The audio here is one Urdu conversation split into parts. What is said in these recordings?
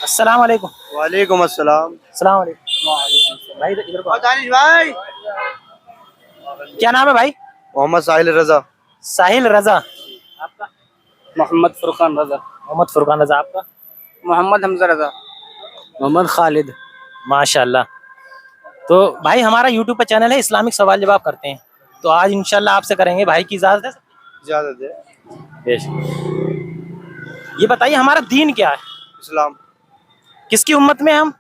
السلام علیکم. وعلیکم السلام. السلام علیکم بھائی. ادھر کو. کیا نام ہے بھائی؟ محمد ساحل رضا. ساحل رضا. آپ کا؟ محمد فرقان رضا. محمد فرقان رضا. آپ کا؟ محمد حمزہ رضا. محمد خالد. ماشاء اللہ. تو بھائی ہمارا یوٹیوب پہ چینل ہے اسلامک سوال جواب کرتے ہیں، تو آج انشاءاللہ آپ سے کریں گے. بھائی کی اجازت ہے؟ اجازت ہے. یہ بتائیے ہمارا دین کیا ہے؟ اسلام. کس کی امت میں ہم؟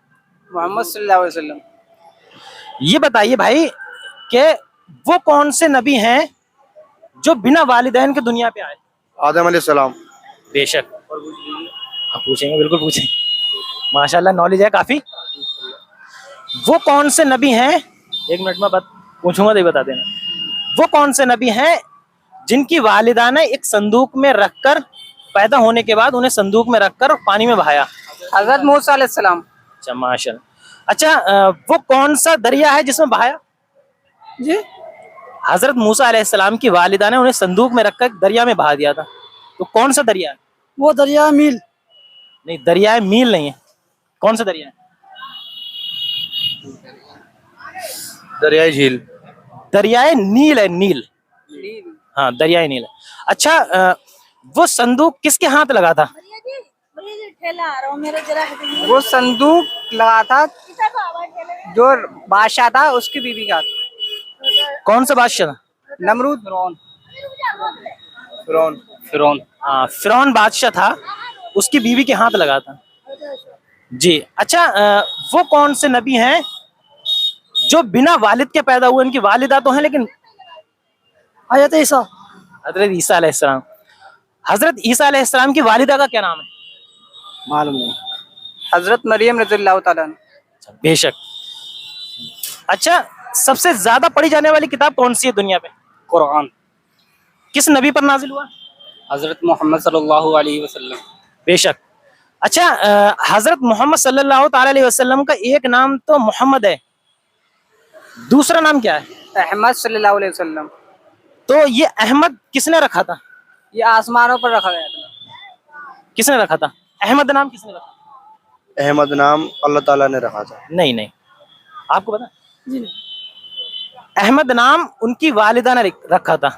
محمد صلی اللہ علیہ وسلم. یہ بتائیے بھائی کہ وہ کون سے نبی ہیں جو بنا والدین کے دنیا پہ آئے؟ آدم علیہ السلام. بے شک. آپ پوچھیں گے؟ بالکل پوچھیں. ماشاءاللہ نالج ہے کافی. وہ کون سے نبی ہیں، ایک منٹ میں پوچھوں گا تو بتا دینا. وہ کون سے نبی ہیں جن کی والدہ نے ایک صندوق میں رکھ کر، پیدا ہونے کے بعد انہیں صندوق میں رکھ کر پانی میں بہایا؟ حضرت موسیٰ علیہ السلام. اچھا ماشاء اللہ. اچھا وہ کون سا دریا ہے جس میں بہایا؟ جی حضرت موسیٰ علیہ السلام کی والدہ نے انہیں صندوق میں رکھ کر دریا میں بہا دیا تھا، تو کون سا دریا ہے؟ وہ دریا میل. نہیں، دریائے میل نہیں ہے. کون سا دریا ہے؟ دریائے جھیل. دریائے نیل ہے. نیل. ہاں دریائے نیل ہے. اچھا وہ صندوق کس کے ہاتھ لگا تھا؟ وہ صندوق لگا تھا جو بادشاہ تھا اس کی بیوی کا. کون سا بادشاہ تھا؟ نمرود. فرعون. ہاں فرعون بادشاہ تھا، اس کی بیوی کے ہاتھ لگا تھا. جی. اچھا وہ کون سے نبی ہیں جو بنا والد کے پیدا ہوئے؟ ان کی والدہ تو ہیں لیکن. حضرت عیسیٰ. حضرت عیسیٰ علیہ السلام. حضرت عیسیٰ علیہ السلام کی والدہ کا کیا نام ہے؟ معلوم نہیں. حضرت مریم رضی اللہ تعالیٰ. بے شک. اچھا سب سے زیادہ پڑھی جانے والی کتاب کون سی ہے دنیا پہ؟ قرآن. کس نبی پر نازل ہوا؟ حضرت محمد صلی اللہ علیہ وسلم. بے شک. اچھا حضرت محمد صلی اللہ تعالی علیہ وسلم کا ایک نام تو محمد ہے، دوسرا نام کیا ہے؟ احمد صلی اللہ علیہ وسلم. تو یہ احمد کس نے رکھا تھا؟ یہ آسمانوں پر رکھا گیا تھا. کس نے رکھا تھا؟ احمد نام کس نے رکھا؟ احمد نام اللہ تعالیٰ نے رکھا تھا. نہیں آپ کو پتا؟ جی احمد نام ان کی والدہ نے رکھا تھا،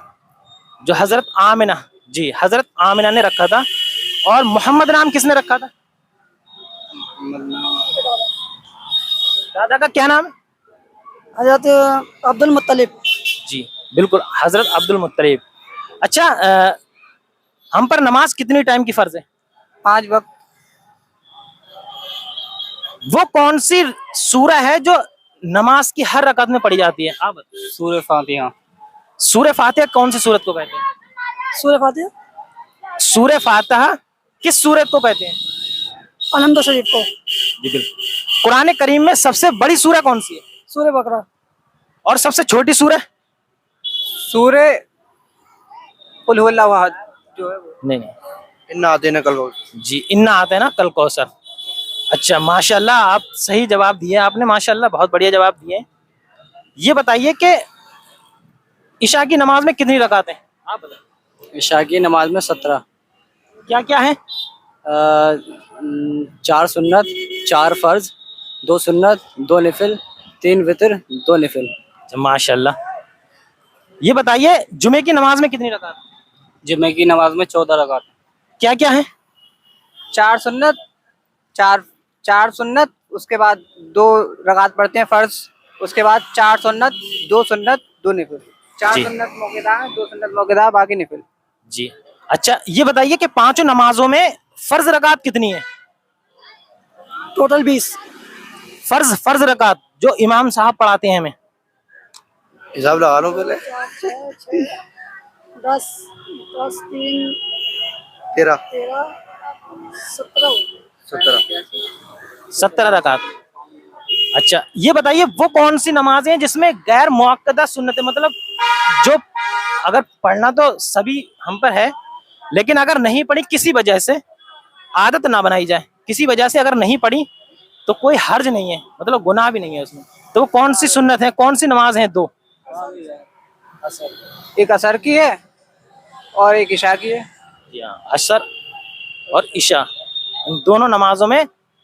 جو حضرت آمنہ. جی حضرت آمنہ نے رکھا تھا. اور محمد نام کس نے رکھا تھا؟ دادا کا کیا نام ہے؟ حضرت عبد المطلب. جی بالکل حضرت عبد المطلب. اچھا ہم پر نماز کتنی ٹائم کی فرض ہے؟ 5 وقت. وہ کون سی سورہ ہے جو نماز کی ہر رکعت میں پڑھی جاتی ہے؟ آپ سورہ فاتحہ. سورہ فاتحہ کون سی سورت کو کہتے ہیں؟ سورہ فاتحہ. سورہ فاتحہ کس سورت کو کہتے ہیں؟ الحمد شریف کو. جی بالکل. قرآن کریم میں سب سے بڑی سورہ کون سی ہے؟ سورہ بقرہ. اور سب سے چھوٹی سورہ؟ سورہ قل هو اللہ احد جو ہے. نہیں انا اعطیناک کل. جی انا آتے ہیں نا کل کوثر. اچھا ماشاءاللہ آپ صحیح جواب دیے آپ نے، ماشاءاللہ بہت بڑھیا جواب دیے. یہ بتائیے کہ عشاء کی نماز میں کتنی رکعتیں ہیں؟ آپ بتائیں. عشاء کی نماز میں 17. کیا ہیں؟ 4 سنت، 4 فرض، 2 سنت، 2 نفل، 3 وتر، 2 نفل. ماشاءاللہ. یہ بتائیے جمعے کی نماز میں کتنی رکعت؟ جمعے کی نماز میں 14 رکعت. کیا ہیں؟ 4 سنت، 4 سنت، اس کے بعد 2 رکعت پڑھتے ہیں فرض، اس کے بعد 4 سنت، 2 سنت، 2 نفل. 4 سنت موقع، 2 سنت موقع، باقی نفل. جی. اچھا یہ بتائیے کہ 5 نمازوں میں فرض رکعت کتنی ہے؟ ٹوٹل 20. فرض رکعت جو امام صاحب پڑھاتے ہیں ہمیں. حساب لگا لو پہلے. 10 3 13 17 رکعت. اچھا یہ بتائیے وہ کون سی نمازیں ہیں جس میں غیر مؤکدہ سنت، مطلب جو اگر پڑھنا تو سبھی ہم پر ہے لیکن اگر نہیں پڑھی کسی وجہ سے، عادت نہ بنائی جائے، کسی وجہ سے اگر نہیں پڑھی تو کوئی حرج نہیں ہے، مطلب گناہ بھی نہیں ہے اس میں، تو وہ کون سی سنت ہے، کون سی نماز ہیں؟ 2. ایک عصر کی ہے اور ایک عشاء کی ہے. عصر اور عشاء، ان دونوں نمازوں میں